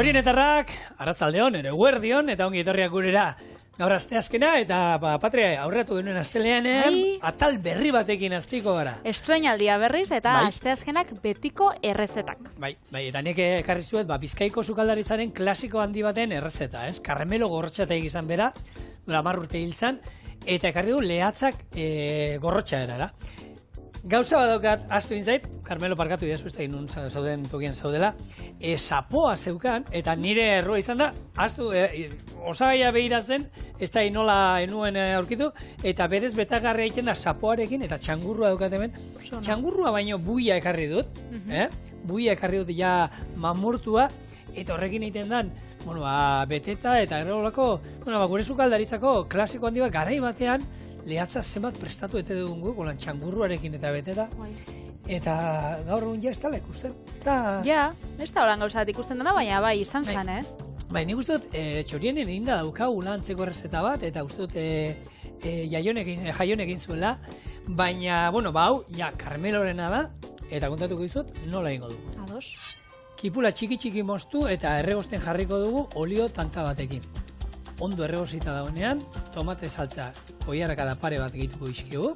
Txorienetarrak, arratzaldeon, ere eguerdion, eta ongi etorriak gurera. Gaur asteazkena, eta Patria aurretu genuen asteleanean, atal berri batekin hastiko gara. Estreinaldia berriz, eta asteazkenak betiko errezetak. Bai, eta nik ekarri zuet, Bizkaiko sukaldaritzaren klasiko handi baten errezeta, ez? Karmelo gorrotxateik izan bera, 10 urte hil zan, eta ekarri du lehatzak gorrotxa erara. Gauza badaukat, astu inzait, Carmelo parkatu idazu, ez da inun zauden tokian zaudela, sapoa zeukan, eta nire errua izan da, astu, osagaia behiratzen, ez da inola enuen aurkitu, eta berez betagarria egiten da sapoarekin, eta txangurrua daukat hemen. Txangurrua baino buia ekarri dut, buia ekarri dut ja mamurtua, eta horrekin egiten dan, beteta eta errolako, gure sukaldaritzako klasiko handi bat garai batean, lehatza zenbat prestatu ete dugun gu, golan txangurruarekin eta beteta. Eta gaur egun ja ez dala ikusten. Ja, ez da horan gauzat ikusten dena, baina bai izan zen, Bai, nik uste dut txorienen egin da daukagu lantzeko errezeta bat, eta uste dut jaionekin zuela, baina, hau, ja, Carmelorena da, eta kontatuko dizut, nola egingo dugu. Ados. Kipula txiki moztu eta erregosten jarriko dugu olio tanta batekin. Ondo erregosita daunean, tomate saltza koiarrakada pare bat egituko dizkigu,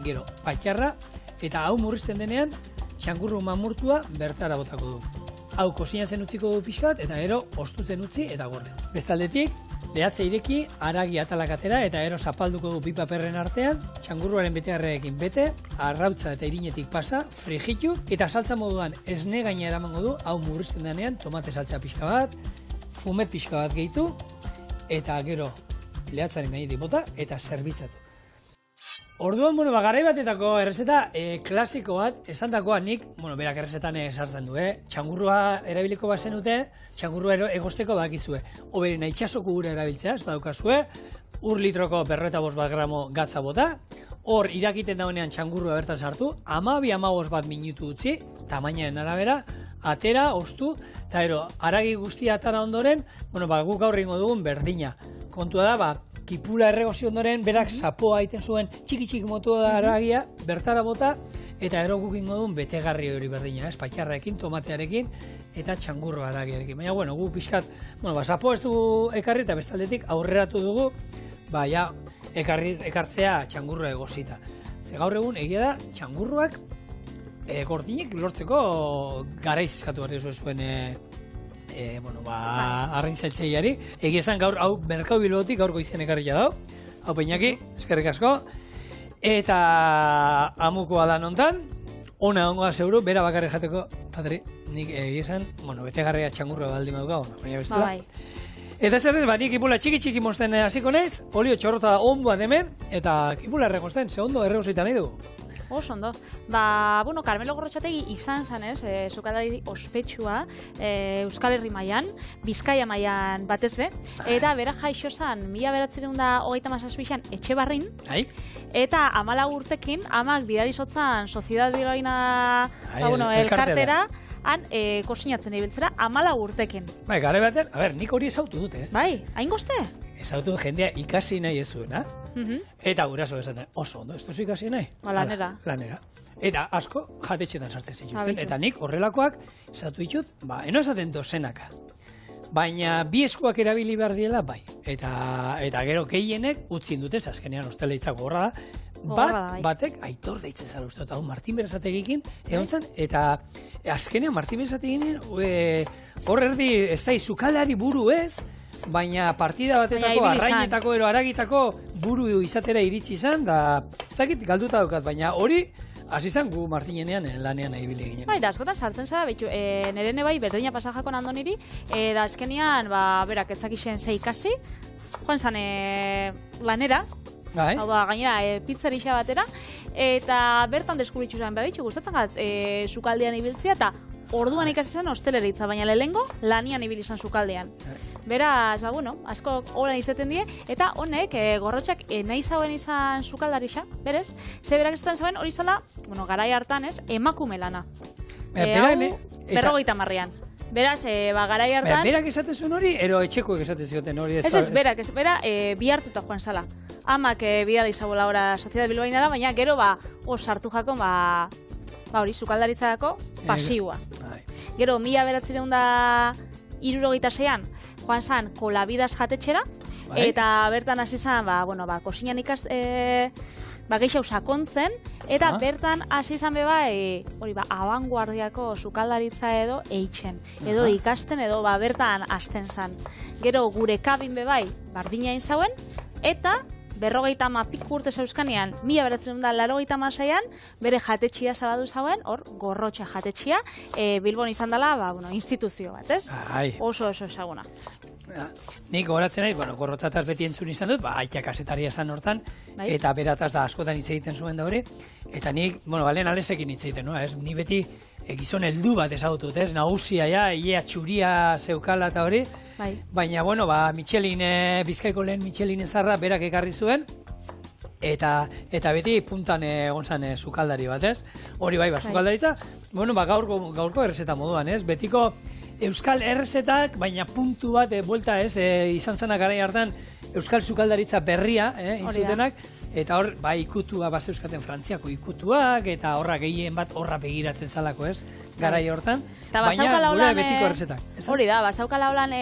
gero patxarra, eta hau murrizten denean, txangurru mamurtua bertara botako du. Hau kosinatzen utziko du pixkat, eta gero ostutzen utzi eta gorde. Bestaldetik, lehatze ireki, haragi atalak atera, eta gero zapalduko du bi paperren artean, txangurruaren betegarreekin bete, arrautza eta irinetik pasa, frijitu, eta saltza moduan esne gaina eramango du, hau murrizten denean, tomate saltza pixka bat, fumet pixka bat gehitu, eta gero lehatzaren gainetik bota eta zerbitzatu. Orduan, garai batetako errezeta klasiko bat, esandakoa nik, berak errezetan sartzen du, txangurrua erabiliko bazen dute, txangurrua egosteko badakizue. Oberena itxasoko ura erabiltzea, ez badaukazue, litroko 55 gramo gatza bota, hor irakiten daunean txangurrua bertan sartu, 12-15 bat minutu utzi, tamainaren arabera, atera, ostu, eta gero, haragi guztia atara ondoren, guk gaur egingo dugun berdina. Kontua da, kipula erregozi ondoren, berak sapoa egiten zuen txiki motua da haragia, bertara bota, eta gero guk egingo dugun betegarri hori berdina, patxarraekin, tomatearekin, eta txangurro haragiarekin. Baina, gu pixkat, sapoa ez dugu ekarri, eta bestaldetik aurreratu dugu, ekartzea txangurroa egozita. Ze gaur egun, egia da, txangurroak, gordinek lortzeko garaiz eskatu behar zuen arrintzaitzeiari. Egia esan gaur, hau Merkau Bilbotik gaurko izan ekarria dau. Hau Peñaki, eskerrik asko. Eta amukoa da nontan, ona ongoa zeuru, bera bakarri jateko, Patri, nik egia esan, betegarria txangurroa baldin baduka, baina bestela. Eta zer nik kipula txiki mozten hasiko naiz, olio txorrota ondoa demen, eta kipula erregosten, ze ondo erregosita nahi dugu. Oso ondo. Carmelo Gorrotxategi izan zanez, sukaldari ospetsua Euskal Herri mailan, Bizkaia mailan batez be, eta bera jaixo zan 1937an Etxebarrin, eta 14 urtekin, amak bidalizotzan Sociedad Bilbaína elkartera, han kosinatzen ibiltzera 14 urtekin. Gara batean, nik hori ezautu dute. Bai, hain gozte? Ezautu jendea ikasi nahi ez zuena, eta guraso esaten, oso ondo, ez duzu ikasi nahi? Lanera. Eta asko jatetxetan sartzen zituzten, eta nik horrelakoak esatu ditut, eno esaten dozenaka. Baina bi eskuak erabili behar diela, bai. Eta gero gehienek utzin dute, azkenean ostela itzako horra da, batek aitor deitzen zara uste, eta Martin Berasategikin egon zen, eta azkenean Martin Berasategikin hor erdi ez da sukaldari buru ez, baina partida batetako, arrainetako, haragitako buru izatera iritsi izan, da ez dakit galduta daukat, baina hori hasi izan gu Martinenean lanean ibili ginen. Bai, da askotan sartzen zara, nerene bai berdina pasajakon andoniri, da azkenean, berak etzakixen ze ikasi, joan zan lanera, hau da, gainera, pizzerixa batera, eta bertan deskubritxu zan behar gustatzen gat, sukaldean ibiltzea, eta orduan ikasi zen hosteleritza, baina lehengo lanian ibili izan sukaldean. Beraz, asko horan izaten die, eta honek Gorrotxak nahi zauen izan sukaldarixa, berez, ze berak esaten zauen hori zala, garai hartan ez, emakume lana. Berrogeita marrean. Beraz, garai hartan... Berak esaten zuen hori, ero etxekoek esaten zioten hori? Ez, berak, bi hartuta joan zala. Amak bidala izabola ora Sociedad Bilbainara, baina gero sartu jako, hori, sukaldaritzarako pasiua. Gero, 1900 66an joan zan Kolabidas jatetxera, eta bertan hasi zan, kosinan gehiago sakontzen, eta bertan hasi izan bebai, abanguardiako sukaldaritza edo eitzen, edo ikasten, edo bertan hasten zan. Gero gure kabin bebai, bardina zauen, eta 50 urte zeuzkanean, 1986an, bere jatetxia zabadu zauen, hor, Gorrotxa jatetxia, Bilbon izan dela, instituzio bat, ez? Oso ezaguna. Nik gogoratzen nahi, Gorrotxataz beti entzun izan dut, aitak azetaria esan hortan, eta berataz da askotan hitz egiten zuen da hori, eta nik, balen alesekin hitz egiten, ni beti gizon heldu bat ezagutut, ez? Nagusia, ia txuria zeukala eta hori, baina, Michelin, Bizkaiko lehen Michelin ezarra berak ekarri zuen, eta beti puntan egon zan sukaldari bat, ez? Hori sukaldaritza, gaurko errezeta moduan, ez? Betiko euskal errezetak, baina puntu bat, buelta, ez? Izan zena garai hartan euskal sukaldaritza berria, inzutenak, eta hor, ikutua, euskaten Frantziako ikutuak, eta horra gehien bat horra begiratzen zalako, ez? Garai hortan, baina gure betiko errezetak. Hori da, bazaukala holan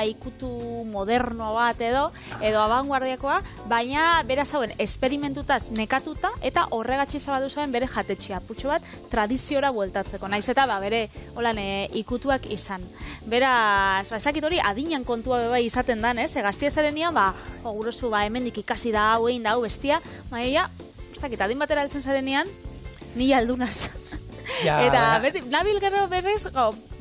ikutu moderno bat edo abanguardiakoa, baina bera zauen esperimentutaz nekatuta, eta horregatxe zabadu zuen bere jatetxea, putxo bat tradiziora bueltatzeko, naiz eta bere holan ikutuak izan. Beraz, ez dakit hori adinan kontua beba izaten dan, ez? Gaztia zarenian, gurozu, hemendik ikasi da hau, egin da hau, bestia, baina, ez dakit, adin batera heltzen zarenean, ni aldunaz. Eta nabil gero berrez,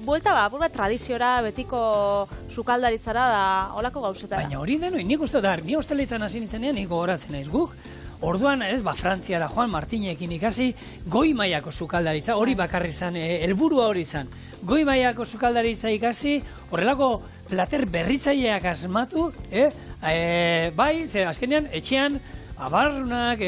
buelta tradiziora, betiko sukaldaritzara da holako gauzetara. Baina hori denoi, nik uste da, ni hosteleizan hasi nintzenean, nik gogoratzen naiz guk. Orduan, ez, Frantziara Juan Martinekin ikasi, goi mailako sukaldaritza, hori bakarri izan, helburua hori izan. Goi mailako sukaldaritza ikasi, horrelako plater berritzaileak asmatu, azkenean, etxean, abarrunak,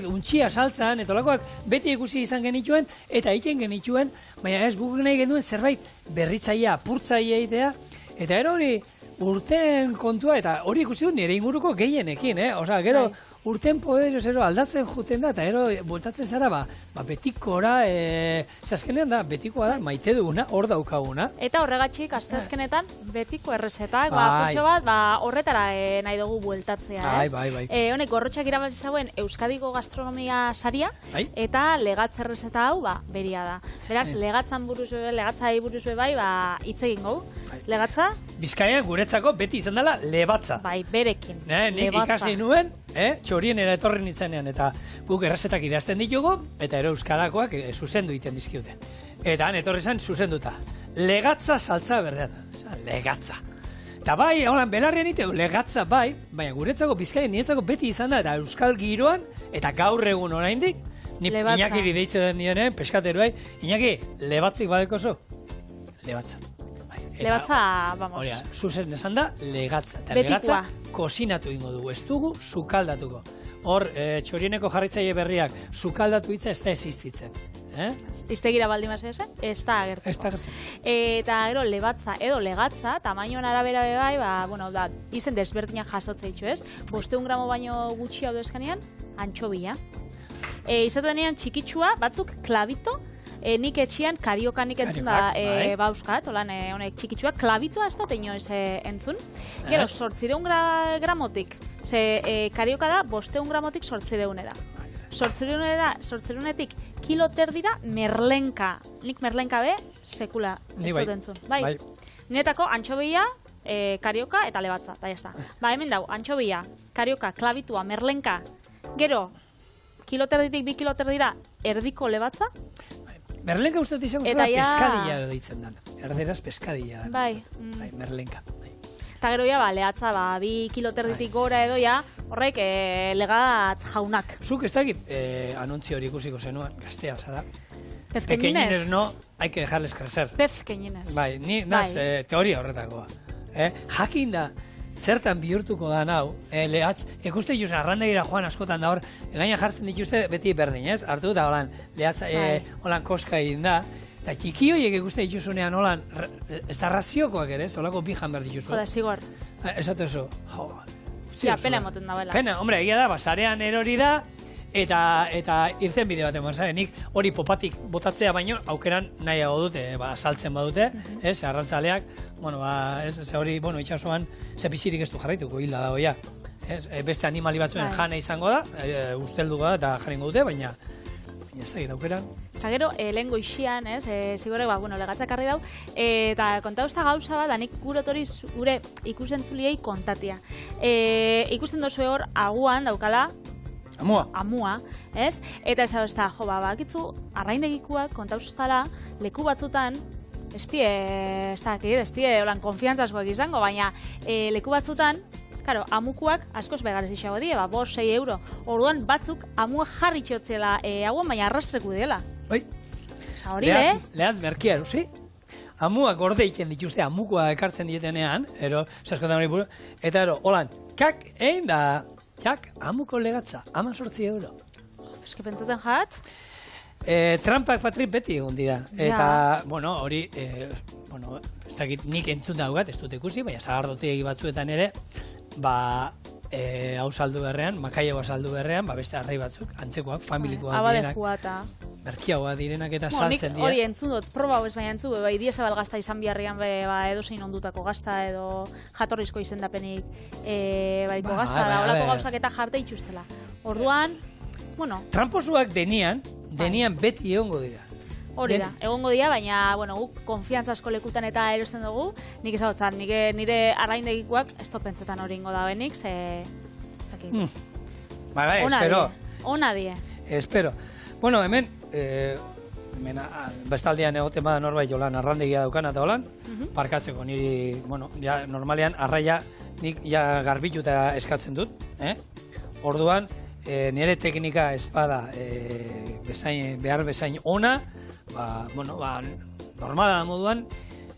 untxia saltzan, eta olakoak beti ikusi izan genituen, eta egiten genituen, baina ez guk nahi genuen zerbait berritzailea, apurtzailea egitea, eta ero hori urten kontua, eta hori ikusi dut nire inguruko gehienekin, gero urten poderioz aldatzen juten da, eta ero bueltatzen zara, betikora, azkenean da, betikoa da, maite duguna, hor daukaguna. Eta horregatxik, asteazkenetan, betiko errezetak, kutxo bat, horretara nahi dugu bueltatzea, ez? Honek, Gorrotxak irabazi zauen Euskadiko gastronomia saria, eta legatz errezeta hau, beria da. Beraz, legatzai buruz bai, hitz egin gau. Legatza? Bizkaian guretzako beti izan dela lebatza. Bai, berekin. Nik ikasi nuen, txorienera etorri nintzenean, eta guk errezetak idazten ditugu, eta ero euskarakoak zuzendu egiten dizkiute. Eta han etorri zen zuzenduta. Legatza saltza berdean. Legatza. Eta bai, holan, belarrian iteu, legatza bai, baina guretzako Bizkaian niretzako beti izan da, eta euskal giroan, eta gaur egun oraindik, Iñakiri deitzen den diren, peskateruai, Iñaki, lebatzik badekozo? Lebatza. Legatza, vamos. Hori, zuzen esan da, legatza. Eta legatza kosinatu ingo dugu, ez dugu sukaldatuko. Hor, txorieneko jarritzaile berriak sukaldatu hitza ez da existitzen. Iztegira baldin base esan, ez da agertzen. Ez da agertzen. Eta gero, lebatza edo legatza, tamainoan arabera bebai, izen desberdinak jasotze itxu ez. 500 gramo baino gutxi hau dezkanean, antxobia. Izatenean txikitsua, batzuk klabito, nik etxian kariokanik entzun da bauskat, honek txikitsua, klabitoa ez da inoiz entzun. Gero, 800 gramotik, karioka da, 500 gramotik 800 da. 800etik kilo terdira merlenka. Nik merlenka be, sekula ez dut entzun. Bai. Niretako antxobia, karioka eta lebatza, da jazta. Hemen dau, antxobia, karioka, klabitua, merlenka, gero, kilo terditik 2 kilo terdira erdiko lebatza. Merlenka uste izango zela peskadilla deitzen dan. Erderaz peskadilla dan. Bai. Merlenka. Eta gero lehatza, 2 kilo terditik gora edo horrek legatz jaunak. Zuk ez dakit anuntzi hori ikusiko zenuen, gaztea, zara? Pezkeñines. No, hay que dejarles crecer. Pezkeñines. Bai, ni naz teoria horretakoa. Jakin da, zertan bihurtuko da nau, lehatz, ikuste juz, arrandegira joan askotan da hor, gaina jartzen dituzte beti berdin, ez? Hartu da, holan, lehatz, holan koska egin da, eta txiki horiek ikuste dituzunean, holan, ez da raziokoak ere, ez? Holako bijan behar dituzu. Joda, zigor. Esatu zo, Ja, pena emoten da, bela. Pena, hombre, egia da, basarean erori da, eta irten bide bat eman, nik hori popatik botatzea baino, aukeran nahiago dute, saltzen badute, arrantzaleak, hori, itxasoan, zepizirik ez du jarraituko, hilda dago, ja. Beste animali batzuen jana izango da, usteldu da eta jarringo dute, baina ez da, aukeran. Eta gero, lehen goixian, zigorek, legatzak harri dau, eta kontauzta gauza bat, nik gure ikusentzuliei kontatia. Ikusten dozu hor, aguan daukala, Amua, ez? Eta ez da, bakitzu, arraindegikuak kontauztala, leku batzutan, ez die, holan, konfiantzazkoak izango, baina leku batzutan, karo, amukuak askoz begarez isago die, 5-6 euro. Orduan batzuk amua jarri txotzela hauan, baina arrastreku dela. Oi. Hori, Lehaz merkia eruzi. Amuak gorde iken dituzte, amukua ekartzen dietenean, saskotan hori buru, eta holan, kak, da, amuko legatza, 18 euro. Eske pentsaten jat? Trampak patrik beti egon dira. Eta, hori, ez dakit nik entzun daugat, ez dut ikusi, baina sagardotegi batzuetan ere, hau saldu berrean, makaiagoa saldu berrean, beste arrai batzuk, antzekoak, familikoak direnak. Merkiagoa direnak eta saltzen dira. Hori entzun dut, proba hau ez baina entzun, Idiazabal gazta izan biharrian edozein ondutako gazta edo jatorrizko izendapenik baiko gazta, da holako gauzak eta jarte itxustela. Orduan, tramposuak denian beti egongo dira. Hori da, egongo dira, baina, guk konfiantzasko lekutan eta erosten dugu, nik ezagutzen, nire arraindegikoak estopentzetan hori ingo da benik, ez dakit. Espero. Ona die. Espero. Hemen, bestaldean egoten bada norbait jolan arrandegia daukan eta holan, parkatzeko niri, normalean arraia nik garbituta eskatzen dut, orduan, nire teknika espada behar bezain ona, normala da moduan,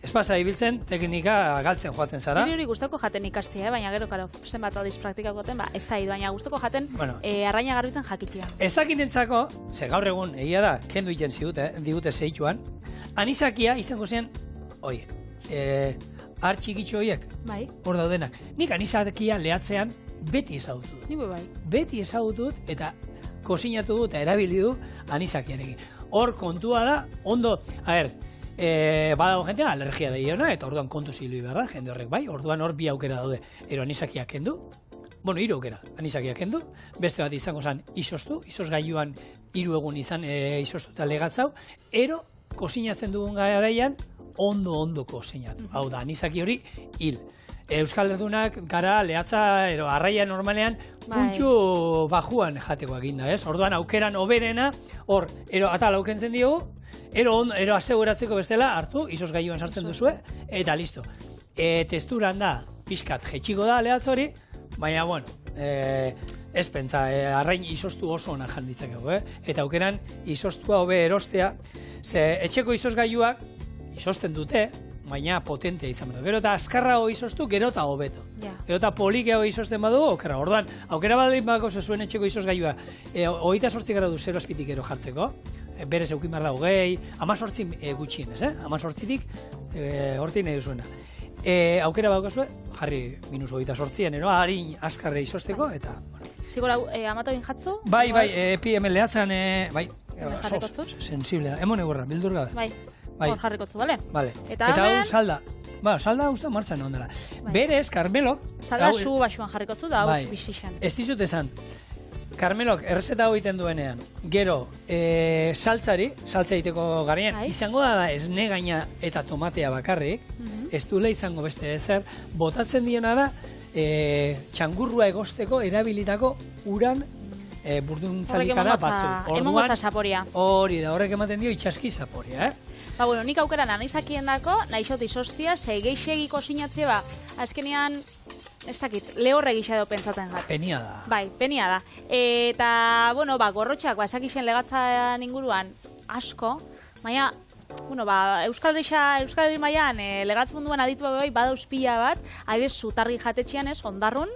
espasa ibiltzen, teknika galtzen joaten zara. Niri hori guztoko jaten ikastia, baina gero, zenbat aldiz praktikakoten, ez da, baina guztoko jaten arraina garbitzen jakitia. Ez dakinentzako, gaur egun, egia da, kendu iten digute zeituan, anizakia izango zen, txikitxo horiek, hor daudenak. Nik anizakia lehatzean beti ezagutu dut. Beti ezagutu dut eta kozinatu dut eta erabili du anizakiarekin. Hor kontua da, ondo, badago jentea alergia daiona eta orduan kontu zilui behar da, jende horrek orduan hor bi aukera daude. Anizakiak kendu, hiru aukera, anizakiak kendu, beste bat izango zen izostu, izosgailuan 3 egun izan izostu eta legatzau, kozinatzen dugun garaian ondo kozinatu. Hau da, anizaki hori hil. Euskal Herdunak gara lehatza arraia normalean puntu bajuan jateko eginda, ez? Orduan aukeran oberena, hor, atal aukentzen diogu, aseguratzeko bestela hartu, izosgailuan sartzen duzue, eta listo. Testuran da, pixkat jetxiko da lehatz hori, baina, ez pentsa, arrain izostu oso onak janditzakegu, eta aukeran izostua hobe erostea, ze etxeko izosgailuak izosten dute, baina potentea izan badu. Gero eta azkarrago izostu, gero eta hobeto. Gero eta polikeago izosten badu, okera. Orduan, aukera baldin badako zuen etxeko izosgailua, 28 gradu 0 azpitik jartzeko, berez eukin behar da 18 gutxien, ez? 18tik hortik nahi duzuena. Aukera badako zuen, jarri minus 28-en, harin azkarre izosteko, eta... Zigora, amatoin jatzu? Bai, hemen lehatzen, sensiblea. Emon egurra, bildur gabe. Hor jarrikotzu, bale? Bale. Eta hau salda. Salda uste martxan ondela. Berez, Carmelok... Salda zu basuan jarrikotzu da, hau bizixan. Ez dizut esan. Carmelok errezeta hau iten duenean. Gero, saltza egiteko garaian, izango da esne gaina eta tomatea bakarrik, ez duela izango beste ezer, botatzen diena da, txangurrua egosteko erabilitako uran burduntzadikara batzuk. Emongo za zaporia. Hori da, horrek ematen dio itxaski zaporia, nik aukeran anizakien dako, naixot izostia, geixegiko sinatzea, azkenean, ez dakit, lehorre gisa edo pentsaten gat. Penia da. Bai, penia da. Eta, gorrotxak, esakixen legatzan inguruan asko, baina, Euskal Herri mailan legatz munduan aditu bai badauz pila bat, adibidez zutarri jatetxean ez, ondarrun,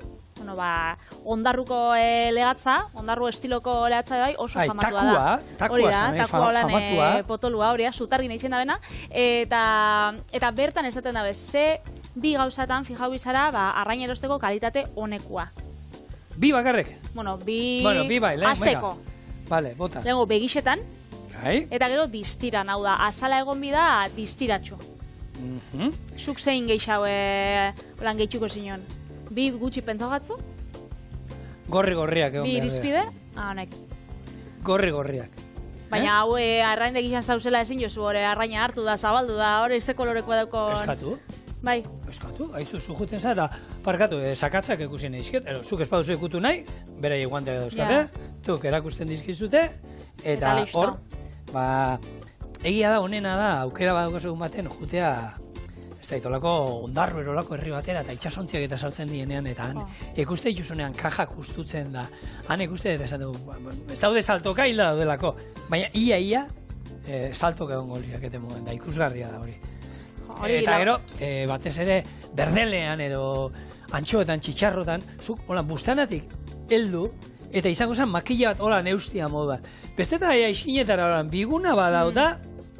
ondarruko legatza, ondarru estiloko legatza bai oso famatua da. Takua lan potolua, hori da, zutarri nahi da bena, eta bertan esaten dabe, ze bi gauzatan fijau izara arrain erosteko kalitate honekua. Bi bakarrek? Bueno, bi bai, lehen, azteko. Vale, bota. Lehenko begixetan, Bai. eta gero distiran, hau da, azala egon bida distiratxo. Zuk zein gehiago lan gehituko zinon. Bi gutxi pentsogatzu? Gorri-gorriak egon. Bi irizpide? Honek. Gorri-gorriak. Baina hau arrain degizan zauzela ezin jozu, arraina hartu da, zabaldu da, hori ze koloreko dauko... Eskatu. Bai. Eskatu, haizu juten za, eta parkatu, sakatzak ikusi nahi dizket, zuk ez baduzu ikutu nahi, bera guante dauzkate, tuk erakusten dizkizute, eta hor, egia da, honena da, aukera badaukazu baten, jutea, ez da, itolako ondarro erolako herri batera, eta itxasontziak eta sartzen dienean, eta han, ikuste dituzunean kajak ustutzen da, han ikuste, eta esan dugu, ez daude saltoka hilda daudelako, baina ia, saltoka egon goliak ete moden da, ikusgarria da hori. Eta gero, batez ere, berdelean edo antxoetan, txitxarrotan, zuk, hola, bustanatik heldu, eta izango zen makila bat, hola, neustia moduan. Bestetan, iskinetara, hola, biguna badau da,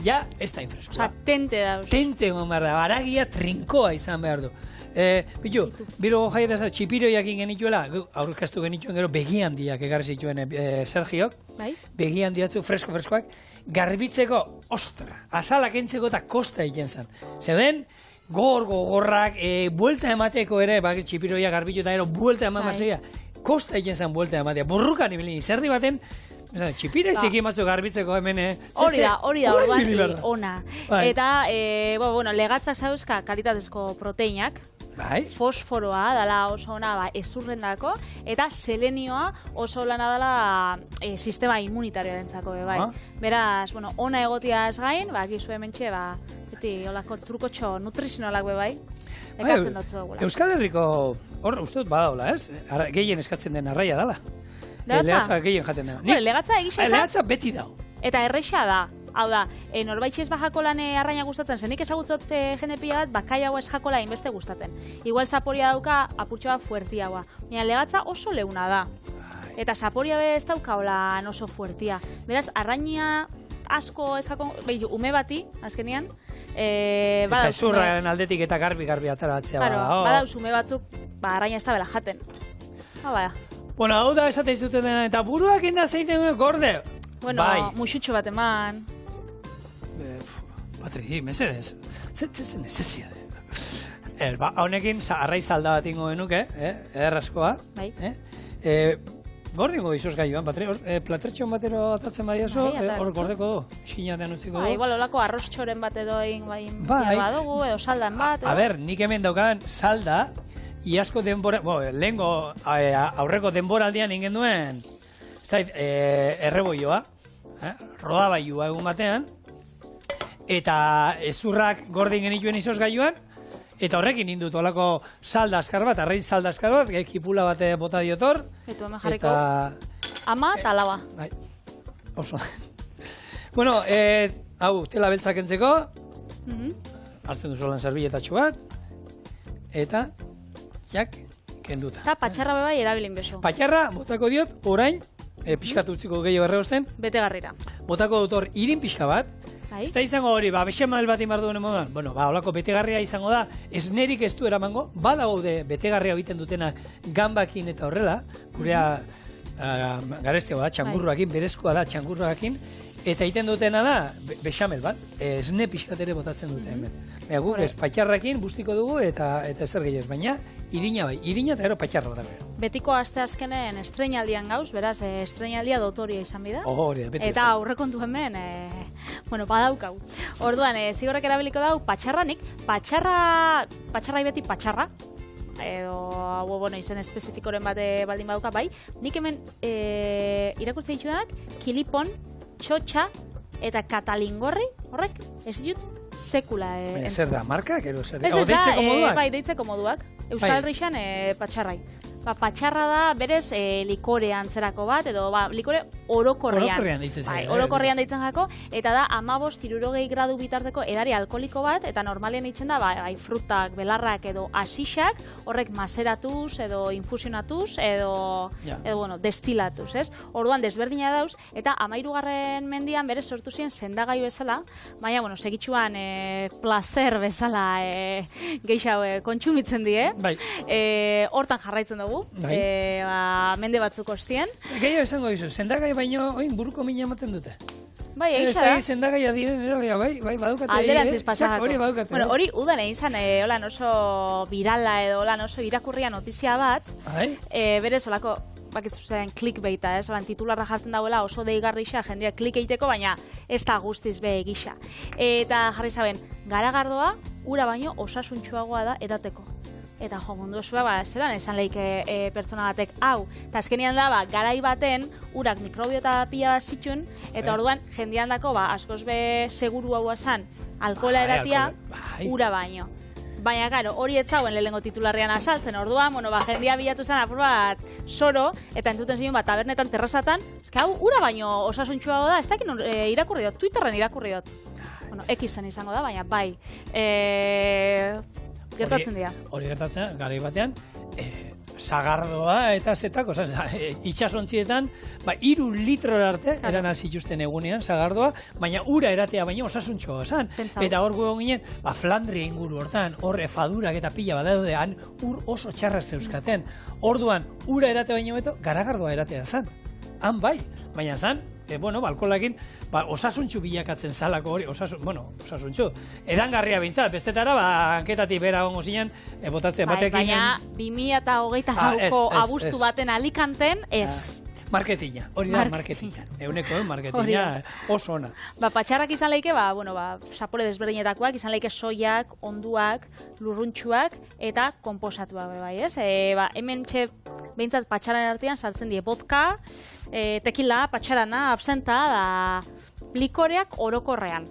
ja, ez da infreskoa. Osa, tente dauz. Tente egon behar da, baragia trinkoa izan behar du. Bitu, biro jaietaz da, txipiroiak genituela, aurkeztu genituen gero begihandiak egarri zituen Sergiok, begihandiatzu freskoak, garbitzeko, ostra, azalak entzeko eta kosta egiten zen. Zeuden, gogorrak, buelta emateko ere, txipiroia garbitu eta gero buelta emateko, kosta egiten zen buelta ematea. Burrukan ibili, zerdi baten, txipire zeki ematzu garbitzeko hemen, hori da, orduan ona. Eta, legatzak zauzka kalitatezko proteinak, fosforoa dala oso ona ezurrendako, eta selenioa oso lana dela sistema immunitarioarentzako, bai. Beraz, ona egotiaz gain, gizu hementxe, beti olako trukotxo nutrizionalak bai, ekartzen dutzu dugula. Euskal Herriko, hor, uste dut badaula, ez? Gehien eskatzen den arraia dala. Legatza gehien jaten da. Legatza egizesa. Legatza beti dau. Eta erreixa da. Hau da, norbaitxe ez bajako lan arraina gustatzen, zenik ezagutzot jende pila bat, bakaiagoa ez jakola inbeste gustatzen. Igual zaporia dauka apurtxoa fuertiagoa. Baina legatza oso leuna da. Eta zaporia ez dauka olan oso fuertia. Beraz, arraina asko ez jako, ume bati, azkenian, eta ezurraren aldetik eta garbi ateratzea. Badauz ume batzuk, arraina ez da bela jaten. Bueno, hau da esate izuten dena, eta buruak inda zeiten gorde. Bueno, musutxo bat eman. Patri, mesedez. Zetzen nezezia. Honekin, arrai zalda bat ingo genuke, erraskoa. Bai. Gordingo izuz gaioan, Patri, platretxon batero atatzen badia zo, hor gordeko du, iskinatean utziko du. Igual, olako arrostxoren bat edo badugu, edo saldan bat. A ber, nik hemen daukan salda, iasko denbora, lehenko aurreko denboraldian ingen duen, erreboioa, rodabaiua egun batean, eta ezurrak gordin genituen izoz gaioan, eta horrekin indut olako salda askar bat, arrein salda askar bat, kipula bat bota diotor. Eta hemen jarriko ama eta alaba. Oso. Bueno, hau, tela beltzak entzeko, hartzen duzu lan zerbiletatxo bat, eta jak kenduta. Eta patxarra bebai erabilin beso. Patxarra, botako diot, orain, pixkatu utziko gehiago erregosten. Betegarrira. Botako dut hor irin pixka bat. Ez da izango hori, bexemal bat inbardu duen moduan. Bueno, holako betegarria izango da, esnerik ez du eramango, badaude betegarria egiten dutena gambakin eta horrela, gurea garesteo da, txangurroakin, berezkoa da txangurroakin, eta egiten dutena da, bexamel bat, esne pixkat ere botatzen dute hemen. Guk patxarrakin bustiko dugu eta zer gehiago, baina irina bai, irina eta gero patxarra bat. Betiko aste azkenen estreinaldian gauz, beraz, estreinaldia dotoria izan bida. Beti eta aurrekontu hemen, badaukau. Orduan, zigorrek erabiliko dau, patxarranik, patxarrai beti patxarra, edo, izen espezifikoren bat baldin badauka, bai. Nik hemen irakurtzen ditudanak, kilipon, txotxa eta katalingorri, horrek, ez ditut, sekula. Zer da, markak? Ez da, deitzeko moduak. Euskal Herrixan patxarrai. Patxarra da, berez, likore antzerako bat, edo likore orokorrean. Orokorrean deitzen jako, eta da, 15-60 gradu bitarteko edari alkoholiko bat, eta normalean itzen da, frutak, belarrak edo asixak, horrek maseratuz, edo infusionatuz, edo destilatuz, ez? Orduan, desberdina dauz, eta 13. mendian berez sortu ziren sendagai bezala, baina, bueno, segitxuan placer bezala geixau kontsumitzen die. Hortan jarraitzen dugu, mende batzuk ostien. Gehiago esango dizu, sendagai baino buruko mina ematen dute. Bai, eixa da. Ez zendagaia diren, bai, badukate. Alderantziz pasagako. Hori badukate. Bueno, hori udan egin zan, holan oso virala edo holan oso irakurria notizia bat. Berez, holako, bakitzu zen clickbaita, holan titularra jartzen dauela oso deigarrixa, jendea klik egiteko, baina ez da guztiz be egisa. Eta jarri zaben, garagardoa, ura baino osasuntxuagoa da edateko. Eta jo, mundu osua, zelan esan leike pertsona batek, hau, eta azkenian da, garai baten, urak mikrobiota pila bat zituen, eta orduan, jendean dako, askoz be seguru hau esan, alkohola eratia, ura baino. Baina, garo, hori etzauen lehengo titularrean asaltzen, orduan, jendea bilatu zen apur bat soro, eta entzuten zion tabernetan, terrazatan, ezke hau, ura baino osasuntxuago da, ez dakin irakurri dut, Twitterren irakurri dut. Bueno, Xen izango da, baina, bai. Gertatzen dira. Hori gertatzen, garai batean, sagardoa eta zetako, itxasontzietan, 3 litro arte, eran alzituzten egunean, sagardoa, baina ura eratea baina osasuntxoa esan. Eta hor gugon ginen, Flandria inguru hortan, hor fadurak eta pila badaudean, ur oso txarra zeuskaten. Orduan, ura erate baino beto, garagardoa eratea zan. Han bai, baina zan, alkoholakin, osasuntxu bilakatzen zalako hori, osasuntxu. Edangarria bintzat, bestetara, hanketatik bera gongo zinen, botatzen batekin. Baina, 2008ko abuztu baten Alicanten, ez. Marketina, hori da marketina. Euneko, marketina oso ona. Patxarrak izan leike, sapore desberdinetakoak, izan leike soiak, onduak, lurruntxuak, eta komposatuak, bai, ez? Hemen txe, behintzat patxaran artean sartzen die vodka, tekila, patxarana, absenta, da likoreak orokorrean.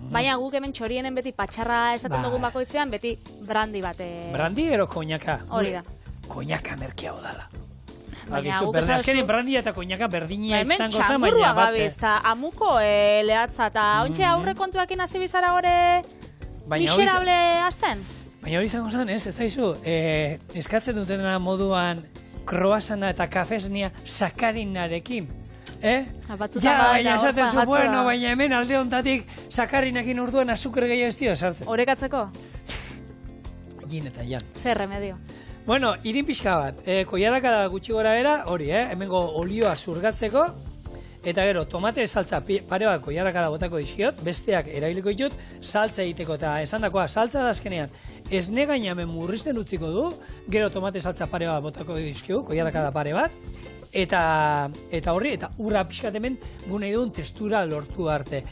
Baina guk hemen txorienen beti patxarra esaten dugun bakoitzean, beti brandi bate. Brandi ero koinaka? Hori da. Koinaka merkeago dala. Baina guk esan azkenin brandia eta koinaka berdina izango zen, baina txangurua gabiz, eta amuko lehatza, eta ontsa aurrekontuakin hasi bizara gore miserable azten? Baina hori izango zen, ez daizu, eskatzen dutena moduan kroasana eta kafesnia sakarinarekin. Baina esaten zu, baina hemen alde ontatik sakarinakin urduan azukre gehiago ez dio sartzen. Horekatzeko? Jin eta jan. Zer remedio? Bueno, irin pixka bat, koiarakada gutxi gora bera, hori, hemengo olioa zurgatzeko, eta gero, tomate saltza pare bat koiarakada botako dizkiot, besteak erabiliko ditut, saltza egiteko, eta esandakoa, saltza da azkenean, esne gaina hemen murrizten utziko du, gero tomate saltza pare bat botako dizkiu, koiarakada pare bat, eta horri, eta urra pixkat hemen gune duen testura lortu arte.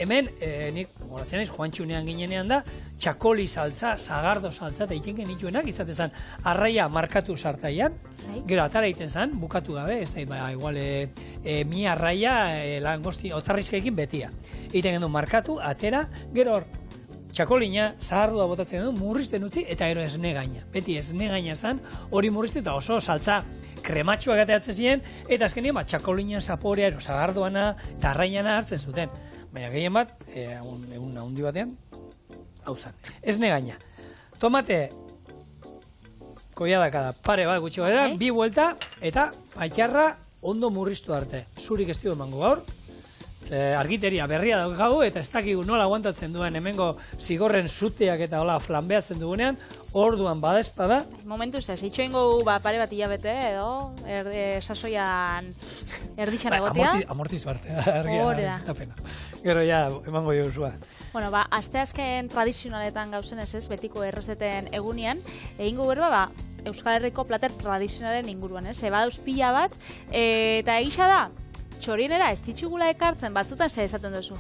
Hemen, nik, horatzen naiz, Juantxunean ginenean da, txakoli saltza, sagardo saltza, eta iten genituenak, izatezan, arraia markatu sartaian, gero atara iten zan, bukatu gabe, ez da, igual, mi arraia, langosti, otarrizkekin betia. Iten gendu markatu, atera, gero hor, txakolina, zahardua botatzen du, murrizten utzi, eta gero esne gaina. Beti esne gaina zan, hori murrizten, eta oso saltza krematxuak ateatzen ziren, eta azkenean, txakolina zaporea, zagardoana, eta arraiana hartzen zuten. Baina gehien bat, egun handi batean, hau zan. Esne gaina. Tomate, koiadakada, pare bat gutxi gara, bi buelta, eta patxarra ondo murriztu arte. Zurik ez dio emango gaur, argiteria berria daukagu, eta ez dakigu nola aguantatzen duen hemengo zigorren zuteak eta hola flanbeatzen dugunean, orduan badezpada. Momentuz ez, itxo ingo pare bat hilabete edo, sasoian erditxan egotea. Amortiz barte, argia, ez da pena. Gero ja, emango jozua. Bueno, asteazken tradizionaletan gauzen ez, betiko errezeten egunean, egingo berba, Euskal Herriko plater tradizionalen inguruan, ez? Badauz pila bat, eta egisa da, txorienera ez ditxugula ekartzen, batzutan ze esaten duzu,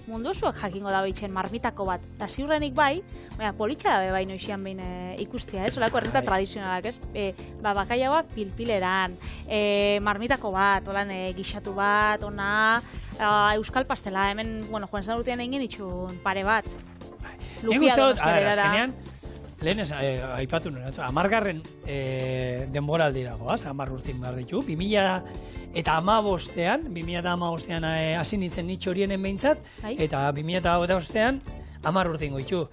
mundu zuak jakingo da bitxen marmitako bat, eta ziurrenik bai, baina politxa dabe bai noixian behin ikustia, ez? Olako errezta tradizionalak, ez? Bakaiagoa pilpileran, marmitako bat, holan gixatu bat, ona, euskal pastela, hemen, Juan San Urtean egin itxun pare bat. Lupia donostiarera. Lehen ez, aipatu nuen, 10. denboraldira goaz, 10 urtin behar ditu, 2015an hasi nintzen nitxo horienen behintzat, eta 2015an 10 urtin goitu.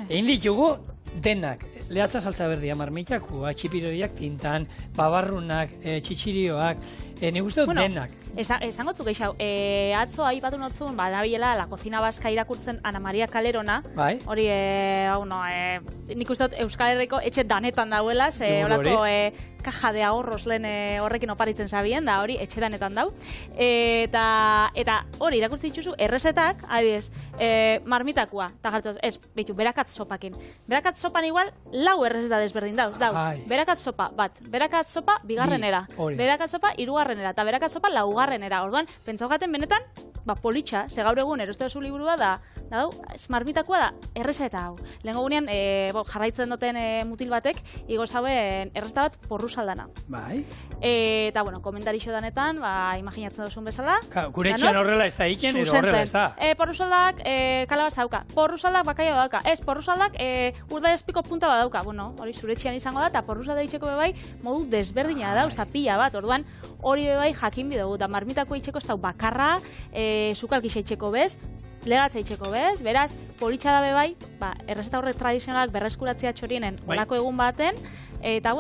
Egin ditugu, denak, lehatza saltza berdia, marmitak, txipirodiak, tintan, babarrunak, txitsirioak, nik uste dut denak. Esango zu geixau, atzo aipatu notzun, nabiela, la cocina vasca irakurtzen Ana Maria Kalerona, hori, nik uste dut Euskal Herriko etxe danetan dauela, horako kaja de ahorros lehen horrekin oparitzen zabien, da hori etxe danetan dau. Eta hori, irakurtzen dituzu, errezetak, adibidez, marmitakua, eta gartu, behitu, berakatz sopakin. Berakatz sopan igual, lau errezeta desberdin dauz, berakatz sopa, bat, berakatz sopa, bigarrenera, berakatz sopa, hirugarrenera, eta berakatz sopa, laugarrenera. Orduan, pentsaukaten benetan, politxa, ze gaur egun eroste oso liburua da, marmitakoa da, errezeta hau. Lehenko gunean, jarraitzen duten mutil batek, igo zauen errezeta bat porru saldana. Eta, komentarixo danetan, imaginatzen duzun bezala. Gure etxean horrela ez da iken, edo horrela ez da. Porru saldak kalabaz hauka, porru saldak bakaia dauka, ez, porru saldak urda espiko punta bat dauka. Hori zure etxean izango da, eta porru saldak itxeko bebai, modu desberdina da, usta pila bat, orduan, hori bebai jakin bidugu, eta marmitako itxeko ez da bakarra, sukalkixa itxeko bez, legatza itxeko bez, beraz, politxa da bebai, errezeta horrek tradizionalak berreskuratzea txorienen olako egun baten, eta,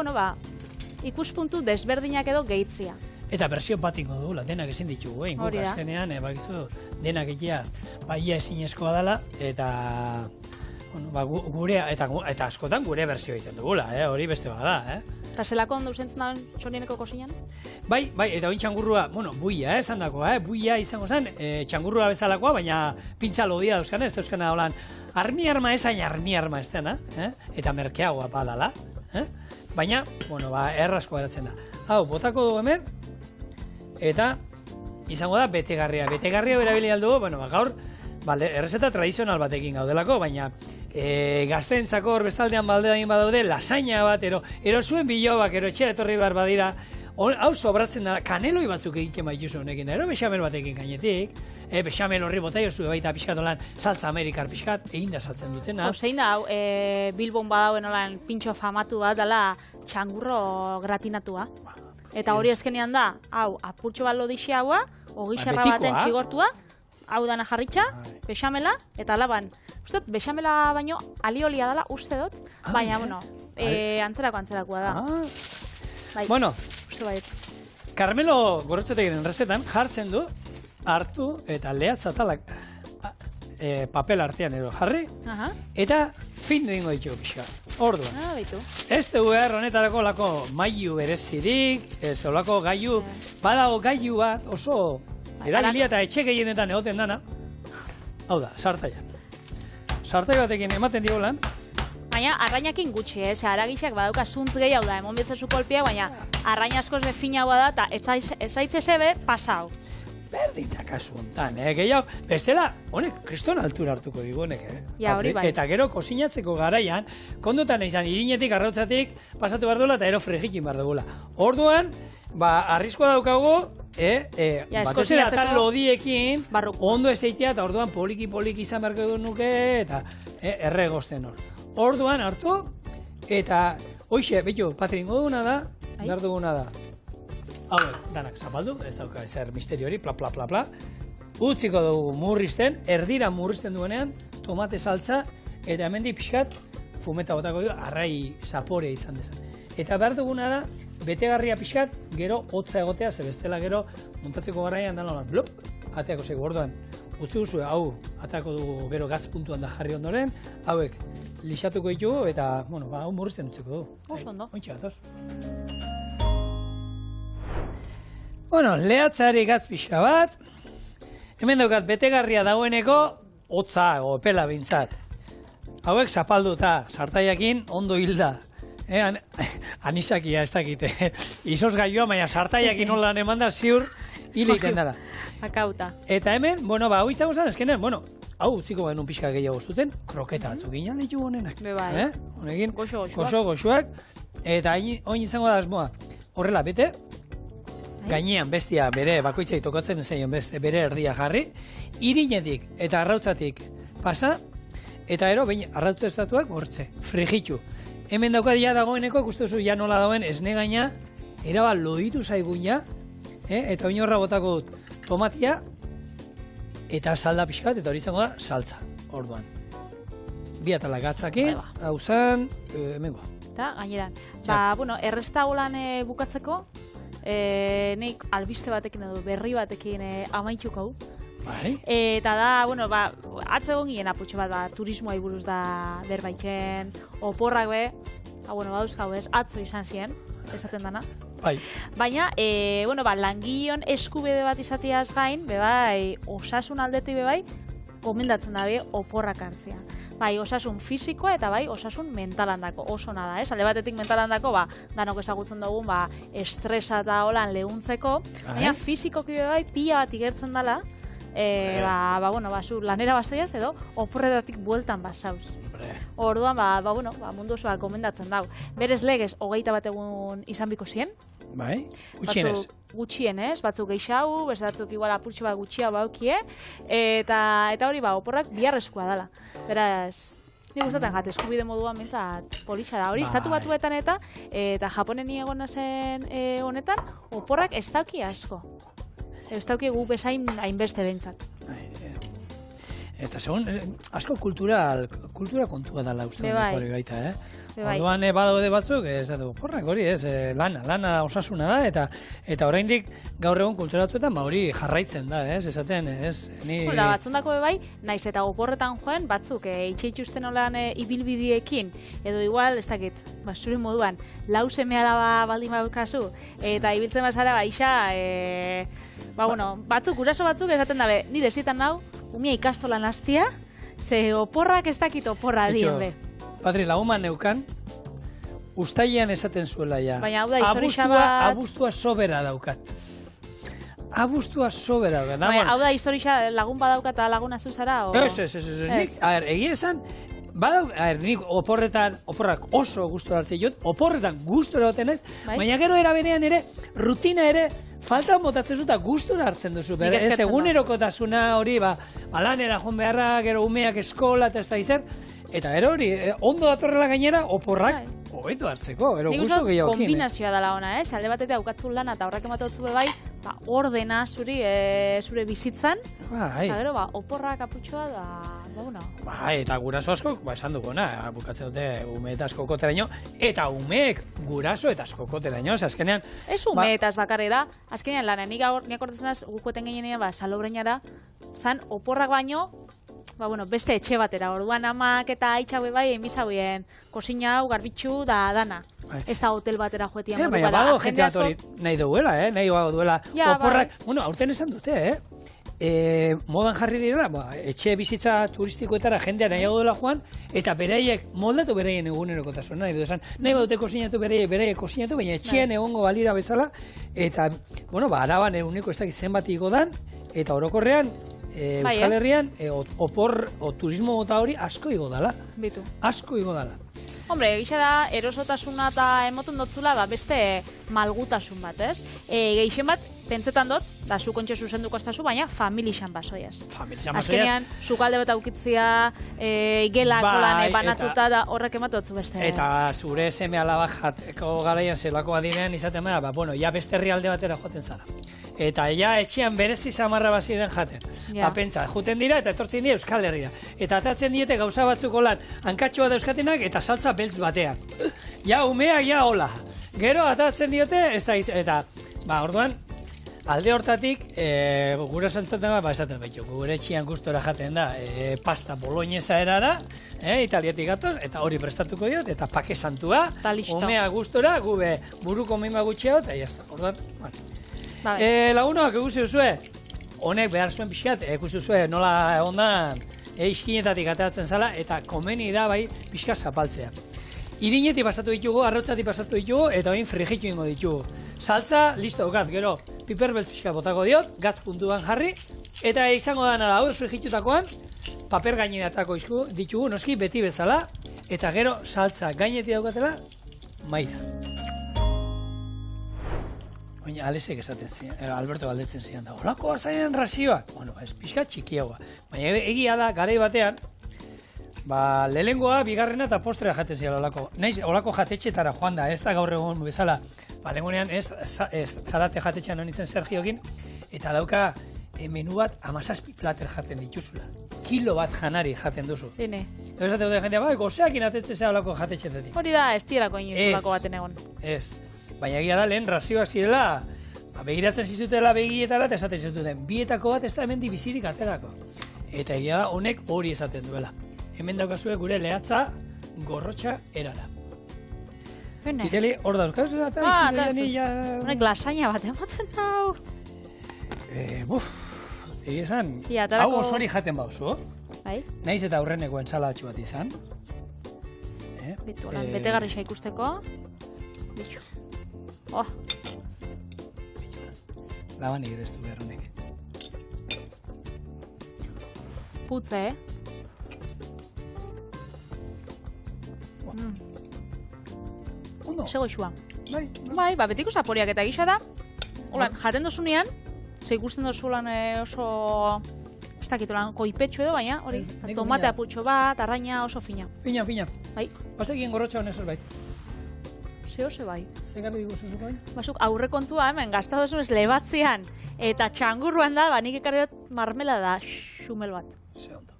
ikuspuntu desberdinak edo gehitzia. Eta bersio bat ingo dugula, denak ezin ditugu, ingok azkenean, bakizu, denak egia, ia ezinezkoa dela, eta gure, eta askotan gure bersio egiten dugula, hori beste bada, Eta zelako ondo usentzen da txorieneko kosinan? Bai, eta oin txangurrua, buia, esan dagoa, buia izango zen, txangurrua bezalakoa, baina pintza lodia dauzkana, ez dauzkana holan, armi arma esain armi arma ez dena, eta merkeagoa badala, baina, errazko eratzen da. Hau, botako dugu hemen, eta izango da betegarria. Betegarria berabili aldugu, gaur, errezeta tradizional batekin gaudelako, baina gazteentzako hor bestaldean baldean badaude, lasaina bat, ero zuen bilobak, ero etxera etorri behar badira, hau sobratzen da, kaneloi batzuk egiten baituzu honekin, ero bexamel batekin gainetik, bexamel horri bota jozu baita pixkat olan saltza amerikar pixkat, egin da saltzen dutena. Zein da, Bilbon badauen olan pintxo famatu bat, dela txangurro gratinatua. Eta hori ezkenean da, hau, apurtxo bat lodixi haua, ogixerra baten txigortua, hau dana jarritxa, bexamela, eta alaban. Uste dut, bexamela baino aliolia dela, uste dut, baina, antzerakoa da. Uste bait. Carmelo Gorrotxategiren rezetan jartzen du, hartu eta lehatzatalak papel artean edo jarri, eta findu ingo ditu pixka. Orduan. Ez dugu behar honetarako lako mailu berezirik, ez olako gailu, badago gailu bat oso erabilia eta etxe gehienetan egoten dana. Hau da, sartaia. Sartai batekin ematen diolan. Baina, arrainakin gutxi, aragixak badauka zuntz gehiago da, emon bitzezu kolpia, baina arraina askoz befinagoa da, eta ezaitze zebe, pasau. Berdita kasu hontan, gehiago, bestela, honek, kriston altura hartuko digu honek, Ja, hori bai. Eta gero kosinatzeko garaian, kondutan izan, irinetik, arrautzatik, pasatu behar duela, eta ero fregikin behar dugula. Orduan, arriskoa daukagu, batez ere atal lodiekin, ondo ezeitea, eta orduan poliki izan beharko du nuke, eta erregozten hor. Orduan hartu, eta, hoxe, betu, patringo duguna da, behar duguna da. Hau, danak zapaldu, ez dauka ezer misterio hori, pla, utziko dugu murrizten, erdira murrizten duenean, tomate saltza, eta hemendik pixkat, fumeta botako du, arrai zapore izan dezan. Eta behar duguna da, betegarria pixkat, gero hotza egotea, ze bestela gero, montatzeko garaian dala, blop, ateako zego, orduan, utzi duzu, hau, ateako dugu gero gaz puntuan da jarri ondoren, hauek, lixatuko ditugu, eta, hau murrizten utziko dugu. Oso ondo. Ointxe gatoz. Lehatzari gatz pixka bat, hemen daukat betegarria dagoeneko, hotza, opela bintzat. Hauek zapalduta, sartaiakin ondo hilda. Anisakia ez dakite. Izoz gaioa, baina sartaiakin holan eman da ziur hile iten dara. Akauta. Eta hemen, hau izango zen, ezkenen, hau utziko genuen pixka gehiago guztutzen, kroketa batzuk ginen ditu honenak. Bebai. Honekin, goxo goxoak, eta oin izango da asmoa. Horrela, bete, gainean bestia bere bakoitzai tokatzen zaion bere erdia jarri, irinetik eta arrautzatik pasa, eta ero, behin arrautza estatuak bortze, frigitu. Hemen daukadia dagoeneko, ikustu zu ja nola dagoen esne gaina, eraba loditu zaiguina, eta oin horra botako dut tomatia, eta salda pixkat, eta hori izango da saltza, orduan. bi atala gatzakin, hau zan, hemengo. Eta, gaineran. Bueno, erresta holan bukatzeko, nik albiste batekin edo berri batekin amaituko hau. Eta da, bueno, atze egon ginen aputxo bat, turismoa buruz da berbaiken, oporrak be, bueno, dauzkau ez, atzo izan ziren, esaten dana. Baina, bueno, langileon eskubide bat izatiaz gain, bebai, osasun aldetik bebai, gomendatzen da be, oporrak hartzea. Bai, osasun fisikoa eta bai, osasun mentalandako, oso nada, ez? Alde batetik mentalandako, danok ezagutzen dugun, estresa eta holan lehuntzeko, baina fisikoki bai, pila bat igertzen dela, bueno, zu lanera bazoiaz edo oporretatik bueltan bazauz. Orduan, bueno, mundu osoa gomendatzen dau. Berez legez, 21 egun izan biko zien. Bai, gutxienez. Gutxienez, batzuk geixau, batzuk igual apurtxo bat gutxia baukie, eta hori, oporrak biharrezkoa dela. Beraz, ni gustatzen jat, eskubide moduan mintzat polixa da. Hori, estatu batuetan eta Japonen egon zen honetan, oporrak ez dauki asko. Ez dauki gu bezain hainbeste behintzat. Eta segun, asko kultura kontua dela uste hori baita, Orduan badaude batzuk, porrak hori, lana osasuna da, eta oraindik gaur egun kulturatzuetan hori jarraitzen da, esaten, batzundako bai, naiz eta oporretan joan, batzuk itxeituzten olan ibilbidiekin, edo igual, ez dakit, zure moduan, lau seme alaba baldin baukazu, eta ibiltzen bazara, bueno, guraso batzuk esaten dabe, ni desietan nau, umia ikastolan hastia, ze oporrak ez dakit oporra dien Patri, laguman neukan, ustailean esaten zuela ja. Baina hau da, historia bat... Abuztua sobera daukat. Abuztua sobera daukat. Baina hau da, historia lagun badaukat eta laguna zuzara? Ez. Egia esan, nik oporrak oso gustora hartzen jot, oporretan gustora hoten ez, baina gero erabenean ere, rutina ere, falta botatzen zuta gustora hartzen duzu. Ez egunerokotasuna hori, lanera joan beharra, gero umeak eskola eta ez da izer, eta hori, ondo datorrela gainera, oporrak hobeto hartzeko, gustu gehiagokin. Kombinazioa dela ona, alde batetea aukatzun lana eta horrek ematotzu bai, ordena zure bizitzan, eta gero, oporrak aputxoa da, eta guraso asko, esan duguna, bukatzen dute ume eta askokoteraino, eta umeek guraso eta askokoteraino, azkenean... Ez ume eta bakarri da, azkenean lana, nik akordatzen az, gukueten genienean, salobreñara, zan oporrak baino, beste etxe batera, orduan amak eta aitxaue bai, emizauen, kosina hau, garbitxu, da dana. Ez da hotel batera joetia modu bada. Baina jente bat hori nahi duela, nahi duela. Oporrak, aurten esan dute, modan jarri dira, etxe bizitza turistikoetara jendea nahi dela joan, eta beraiek moldatu beraien egunerokotasuna, nahi du esan, nahi baute kosinatu beraiek kosinatu, baina etxean egongo balira bezala, eta, araban eguneko ez dakit zenbat igodan, eta orokorrean, Euskal Herrian, opor turismo mota hori asko igo dala. Bitu. Asko igo dala. Hombre, egisa da, erosotasuna eta emoten dotzula, beste malgutasun bat, ez? Geixen bat, pentsetan dut, da zu kontxe zuzenduko ez da zu, baina familixan basoiaz. Familixan basoiaz. Azkenean, zukalde bat aukitzia, gelako lan banatuta, da horrek ematu dutzu beste. Eta zure seme alaba jateko garaian zelako adinean izaten bera, ja beste herrialde batera joaten zara. Eta ja etxean berezi samarra baziren jaten. Pentsa, juten dira eta etortzen dira Euskal Herria. Eta atatzen diete gauza batzuko lan, hankatxoa da euskatenak eta saltza beltz batean. Ja, umeak, ja, hola. Gero atatzen diote, ez da, eta, orduan, alde hortatik, gure zantzaten esaten behitu, gure etxian gustora jaten da, pasta boloñesa erara, italiatik gatoz, eta hori prestatuko diot, eta pake santua, umea gustora, gube buruko mima gutxea, eta jazta, orduan, lagunoak egusi duzue, honek behar zuen pixkat, ekusi duzue nola ondan iskinetatik ateratzen zala, eta komeni da bai pixka zapaltzea. Irinetik pasatu ditugu, arrotzatik pasatu ditugu, eta bain frijitu ingo ditugu. Saltza, listo daukat, gero, piperbeltz pixka botako diot, gatz puntuan jarri, eta izango da nara, hau frijitutakoan, paper gaineatako ditugu, noski beti bezala, eta gero saltza gainetik daukatela, maira. Baina Alesek esaten zian, Alberto galdetzen zian da, holako azainen razioak? Bueno, ez pixka txikiagoa. Baina egia da, garai batean, lehengoa, bigarrena eta postrea jaten zian olako. Naiz, olako jatetxetara joan da, ez da gaur egun bezala. Lehengonean ez zarate jatetxean honitzen Sergiokin, eta dauka menu bat 17 plater jaten dituzula. Kilo bat janari jaten duzu. Ego esate dute jendea, bai, gozeakin atetze zehalako jatetxetetik. Hori da, ez dielako inoizolako baten egon. Ez, baina egia da lehen razioak zirela, begiratzen zizutela begietara, eta esaten zituten, bietako bat ez da hemen bizirik aterako. Eta egia da, honek hori esaten duela. Hemen daukazue gure lehatza gorrotxa erara. Bene. Iteli, hor dauzkazu da, eta iztu ja... Honek lasaina bat ematen dau. Egia esan, hau osori jaten bauzu. Bai. Naiz eta aurreneko entsalatxu bat izan. Bete garrixa ikusteko. Bitxu. Labanik ere ez du behar honek. Putze, Ondo. Sego xua. Bai, betiko zaporiak eta gisa da. Olan, jaten dozunean, ze ikusten dozulan oso... Ez dakitulan, koipetxo edo, baina, hori, tomate apurtxo bat, arraina oso fina. Fina. Bai. Bazekien gorrotxa honez bai. Ze bai. Zegarri diguzu zuko? Basuk, aurre kontua hemen, gazta dozunez lebatzean, eta txangurruan da, nik ekarri dut marmela da, xumel bat. Ze ondo.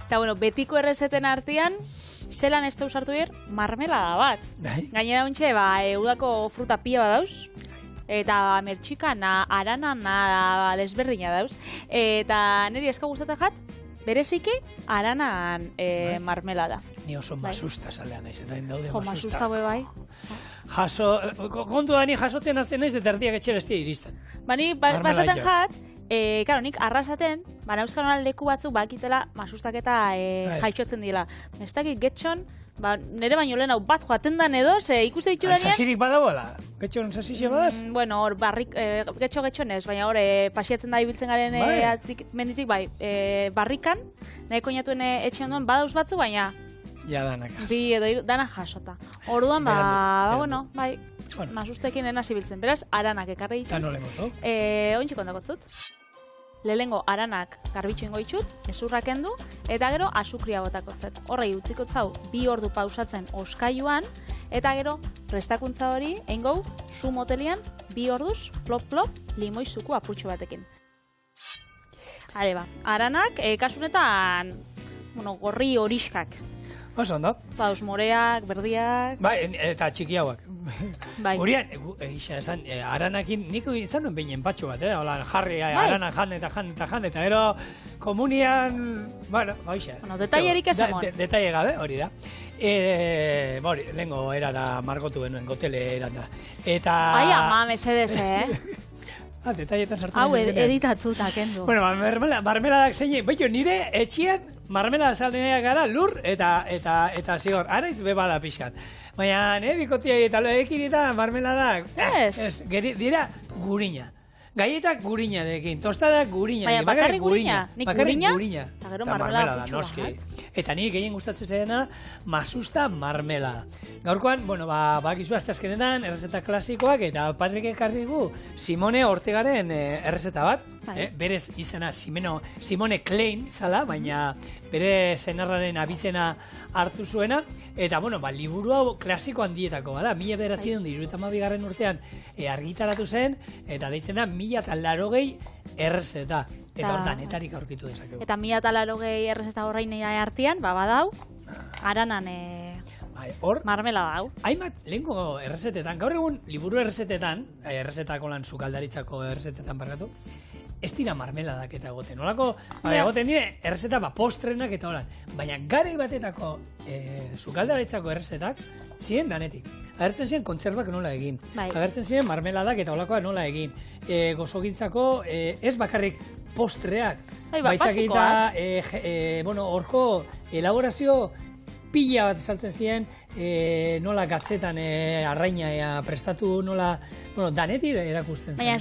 Eta, bueno, betiko errezeten artean, zelan ez da usartu dir, marmelada bat. Gainera hontxe, udako fruta pila bat dauz, eta mertxikana, arana, desberdina dauz. Eta niri eska gustatzen jat, bereziki, aranan marmelada. Ni oso masusta salean naiz, eta daude masusta. Masusta bai. Kontu da ni jasotzen azten naiz, eta erdiak etxe bestia iristen. Bani, basaten jat, Karo, nik arrasaten, euskal leku batzuk bakitela masustak eta jaitxotzen dila. Ez dakit getxon, nire baino lehen hau bat joaten dan edo, ze ikuste ditu danean... Sasirik badagoela? Getxon sasixe badaz? Bueno, hor, getxonez, baina hor, pasiatzen da ibiltzen garen menditik, barrikan, nahi koinatuen etxe ondoan badauz batzu, baina... Ja, danak jasota. Bi edo danak jasota. Orduan, bueno, bai, masustekin enaz ibiltzen. Beraz, aranak ekarri ditut. Eta nole gozo? Ointxik ondakotzut. Lehengo aranak garbitxo ingo itxut, ezurrak endu, eta gero azukria botakotzet. Horrei utziko zau, 2 ordu pausatzen oskailuan, eta gero prestakuntza hori, engou, zu motelian, 2 orduz, plop, limoi zuku apurtxo batekin. Hale aranak, kasunetan, gorri horiskak. Oso ondo. Paus moreak, berdiak... Bai, eta txiki hauak. Bai. Horian, esan, aranakin, niko izan nuen behin empatxo bat, hola, jarri, arana jan, eta gero komunian, bueno, hoxe. Bueno, detaillerik ez emon. Detaile gabe, hori da. Hori, lehenko erara margotu benuen, gotele eran da. Eta... Ai, ama, mesedez, Detailletan sartu hau editatuta, kendu. Bueno, marmeladak zein, baitu, nire etxian marmelada salneak gara lur eta zigor, araiz bebada pixkat. Baina, bikotiak eta loekin eta marmeladak, dira gurina. Gaietak gurina dekin, tostadak gurina. Baina, bakarrik gurina? Nik gurina? Eta gero marmelada, noski. Eta nik gehien gustatzen zaiena, masusta marmelada. Gaurkoan, bueno, bakizu azte azkenetan, errezeta klasikoak, eta Patrik ekarri gu Simone Ortegaren errezeta bat. Berez izena Simone Klein zala, baina bere senarraren abizena hartu zuena. Eta, bueno, liburu hau klasiko handietako bada. 1972 urtean argitaratu zen, eta deitzen da 1080 errezeta. Eta hortanetarik aurkitu dezakegu. Eta 1080 errezeta horrein artean, badau, aranan marmela dau. Hainbat, lehenko errezetetan, gaur egun liburu errezetetan, errezetako lan sukaldaritzako errezetetan barkatu, ez dira marmeladak eta egoten. Olako, egoten dire, errezeta postrenak eta holan. Baina garai batetako sukaldaritzako errezetak, ziren danetik. Agertzen ziren kontserbak nola egin. Agertzen ziren marmeladak eta holakoa nola egin. Gozogintzako ez bakarrik postreak. Baizakita, horko elaborazio pila bat saltzen ziren, nola gatzetan arraina prestatu, nola, danetik erakusten zen. Baina,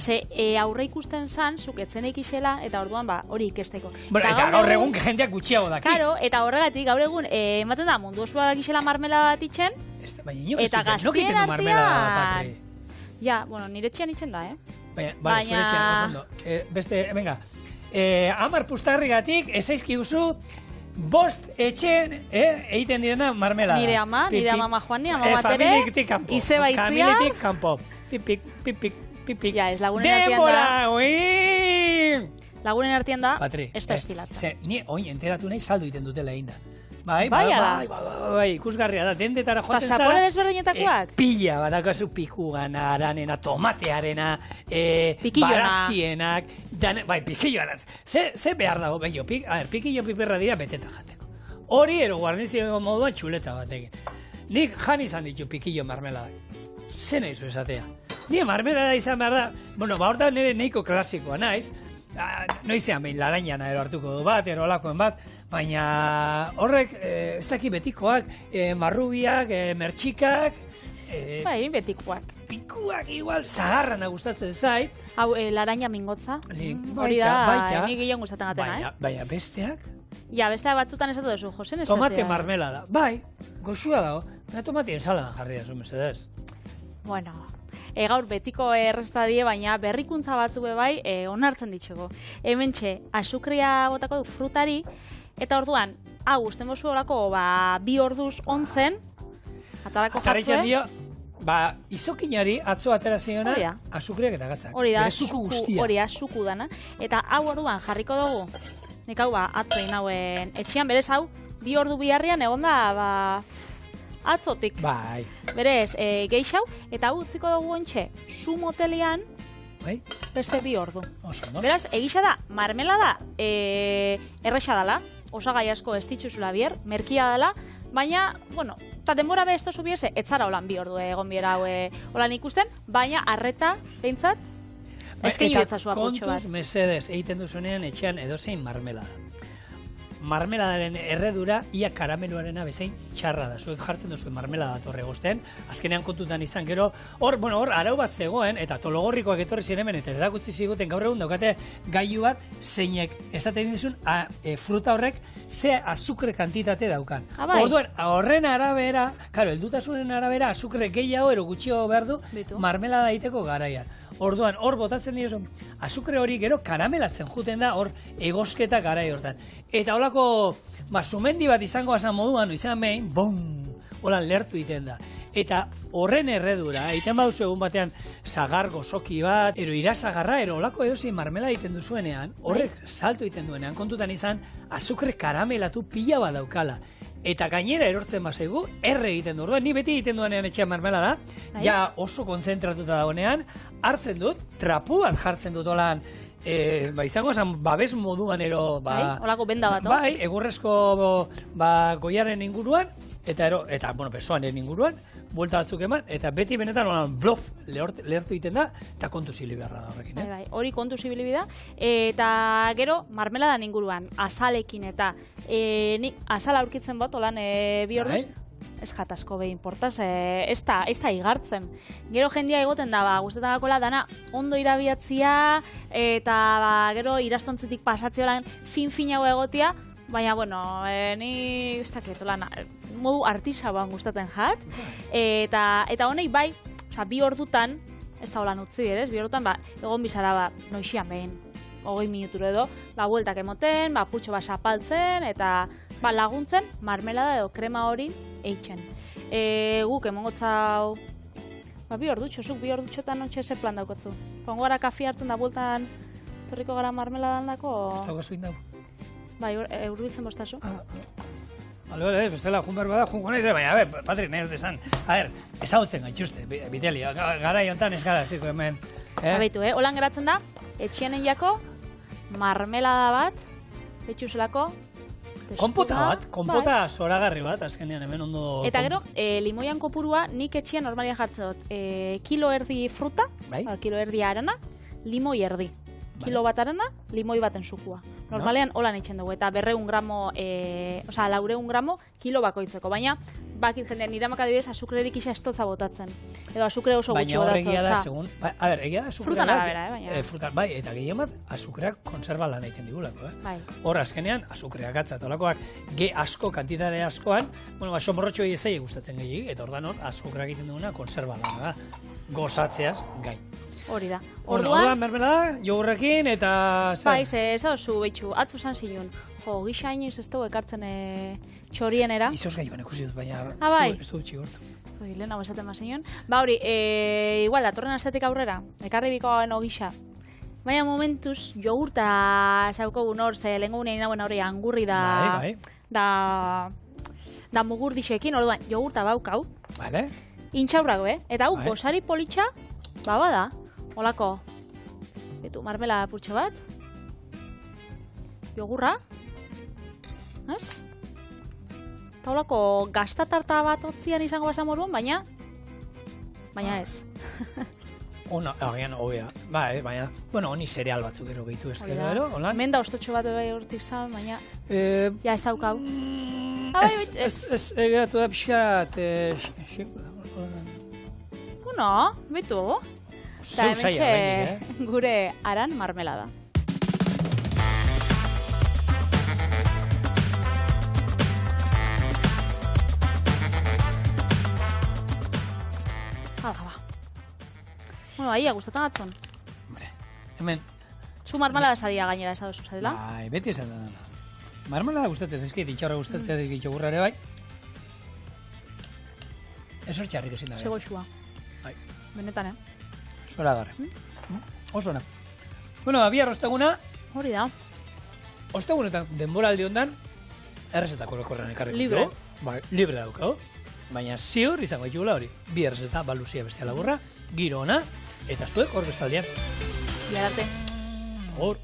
aurre ikusten zan, zuk etzenek isela, eta orduan hori ikesteko. Eta gaur egun jendeak gutxiago daki. Karo, eta horregatik, gaur egun, ematen da, mundu osua dakixela marmela bat itxen, eta gaztien artean... Ja, bueno, nire txian itxen da, Baina, zure txian, oso ondo. Beste, venga, 10 pustarrigatik, ezaizki uzu, bost etxeen egiten direna marmelada. Nire ama Juani, ama bat ere, ize baitzia. Familitik kanpo. Pipik, pipik, pipik. Ja, ez lagunen artean da. Debora, ui! Lagunen artean da, Patri, ez da estilatzen. Ni oin enteratu nahi saldu egiten dutela egin da. Bai, ikusgarria da, dendetara joaten zara. Pasapore desberdinetakoak? Pila, badakazu pikugana, aranena, tomatearena, barazkienak, bai, pikilloaraz. Ze behar dago, behio, pikillo piperra dira beteta jateko. Hori, ero guarnizio moduan txuleta batekin. Nik jan izan ditu pikillo marmeladak. Ze nahi zu esatea. Ni marmelada izan behar da, bueno, hortan nire nahiko klasikoa naiz, noizean behin larainana ero hartuko du bat, ero olakoen bat, baina horrek, ez daki betikoak, marrubiak, mertxikak, bai, betikoak. Pikuak igual, zagarrana gustatzen zait. Hau, laraina mingotza. Hori da, nik gehiago gustatzen gatena, Baina besteak? Ja, besteak batzutan esatu duzu, Josen, ez tomate marmelada. Bai, goxua dago. Tomate ensalada jarri da, mesedez. Bueno, gaur betiko errezta die, baina berrikuntza batzu bai onartzen ditxego. Hementxe, azukria botako du frutari, eta orduan, hau, usten bozu horako, 2 orduz ontzen, atarako jatzue. Izokinari atzo atera ziona, azukriak eta gatzak. Hori da, suku dana. Eta hau orduan jarriko dugu, nik hau atzo inauen etxean, berez hau, 2 ordu biharrian egon da, atzotik. Bai. Berez, geixau, eta hau utziko dugu ontxe, zu motelian, beste 2 ordu. Beraz, egisa da, marmelada erresa dela, osagai asko ez dituzula bier, merkia dela, baina, bueno, eta denbora behesto zubiese, etzara holan 2 ordu egon biera holan ikusten, baina arreta, behintzat, eskaini betzazua kutxo bat. Kontuz, mesedez, egiten duzunean etxean edozein marmelada. Marmeladaren erredura, ia karameluarena bezain txarra da. Zuek jartzen duzuen marmelada torre gozten, azkenean kontutan izan gero, hor arau bat zegoen, eta tologorrikoak etorri ziren hemen, eta erakutsi ziguten gaur egun daukate gailu bat, zeinek esaten dizun, fruta horrek, ze azukre kantitate daukan. Orduan, horren arabera, heldutasunen arabera, azukre gehiago, ero gutxiago behar du, marmelada egiteko garaian. Orduan, hor botatzen diozu, azukre hori gero karamelatzen juten da, hor egosketa garai hortan. Eta holako, sumendi bat izango asan moduan, izan behin, holan lertu egiten da. Eta horren erredura, egiten baduzu egun batean, sagar gozoki bat, ero irasagarra, ero holako edozein marmela egiten duzuenean, horrek salto egiten duenean, kontutan izan, azukre karamelatu pila bat daukala. Eta gainera erortzen bazaigu, erre egiten du. Ni beti egiten duenean etxean marmelada, ja oso konzentratuta dagoenean, hartzen dut, trapu bat jartzen dut holan, izango esan babes moduan ero... Holako benda bat, Bai, egurrezko goiaren inguruan, eta besoaren inguruan, buelta batzuk eman, eta beti benetan holan blof lehertu egiten da, eta kontu zibili beharra da horrekin. Hori kontu zibili da, eta gero marmeladan inguruan, azalekin eta nik azala aurkitzen bat, holan 2 orduz, ez jatasko behin portaz, ez da igartzen. Gero jendia egoten da, gustetan gakola, dana ondo irabiatzia, eta gero irastontzetik pasatziolan fin-finago egotia, baina, bueno, ni ez dakit, modu artisauan gustatzen jat, eta honek bai, 2 ordutan, ez da holan utzi, 2 ordutan, egon bizara, noixian behin, 20 minuturo edo, bueltak emoten, putxo zapaltzen, eta laguntzen, marmelada edo krema hori eitzen. Guk emongotzau, 2 ordutxo, zuk 2 ordutxotan nontxe ze plan daukotzu. Pongo gara kafi hartzen da bueltan, torriko gara marmelada handako? Ez dago zuin dago. Bai, urbiltzen bostazu. Bale, bestela, junber bada, jungo nahi, baina, Patrik, nahi dut esan. Ezagutzen gaitxuste, Biteli, gara jontan ez gara ziko hemen. Baitu, holan geratzen da, etxianen jako, marmelada bat, betxuzelako, Kompota zoragarri bat, azkenean hemen ondo... Eta gero, limoian kopurua nik etxian normalian jartzen dut. Kilo erdi fruta, kilo erdi arana, limoi erdi. Kilo bat arana, limoi baten sukua. Normalean holan eitzen dugu, eta 400 gramo, 400 gramo kilo bakoitzeko. Baina, bakit jendean niramak adibidez, azukrerik isa estotza botatzen. Edo azukre oso gutxi botatzen. Baina horregia da, segun... A ber, egia da azukreak... Frutan arabera, baina... Frutan, bai, eta gehien bat, azukreak konserba lan egiten digulako, Hor, azkenean, azukreak atzat, olakoak, asko, kantitate askoan, bueno, somorrotxo egizei gustatzen gehiagik, eta ordan hor, azukreak egiten duguna konserba lan, da. Gozatzeaz, gai. Hori da. Orduan, mermelada, jogurrekin, eta... Bai, ez hau zu, behitxu, atzu zan zinun. jo, gisa inoiz ez dugu ekartzen txorienera. Izoz gai ikusi dut, baina ez du txigortu. Lehen hau esaten mazinion. Ba hori, igual, atorren astetik aurrera, ekarri bikoagoen ogisa. Baina momentuz, jogurta zaukogun hor, ze lehenko gunean inauen hori angurri da mugur dixekin, orduan, jogurta baukau. Vale. Intxaurrago, Eta hau, gozari politxa, bada, holako, betu, marmela purtxe bat, jogurra, ez? Eta holako gaztatarta bat otzian izango basa moruan, baina ez. Agian, hobea. Baina, bueno, honi cereal batzuk gero behitu ezkero, holan? Menda ostotxo bat bai hortik zan, baina, ja ez daukau. Ez, geratu da pixkat, Bueno, betu. Eta hementxe gure aran marmelada. Alga, ba. Bueno, aia, gustatan atzon. Hombre, hemen... Zu marmelada saria gainera esadozu, zadela? Bai, beti esan da. Marmelada gustatzen zaizkit, itxarra gustatzen zaizkit jogurra ere bai. Ez hor txarrik ezin da. Sego xua. Bai. Benetan, Zora garra. Oso na. Bueno, abia rosteguna. Hori da. Ostegunetan denbora aldi ondan, errezetako orokorren ekarrik. Libre. Bai, libre daukau. Baina ziur izango ditugula hori. Bi errezeta, baluzia bestia laburra, giro ona, eta zuek hor bestaldean. Biararte. Hor.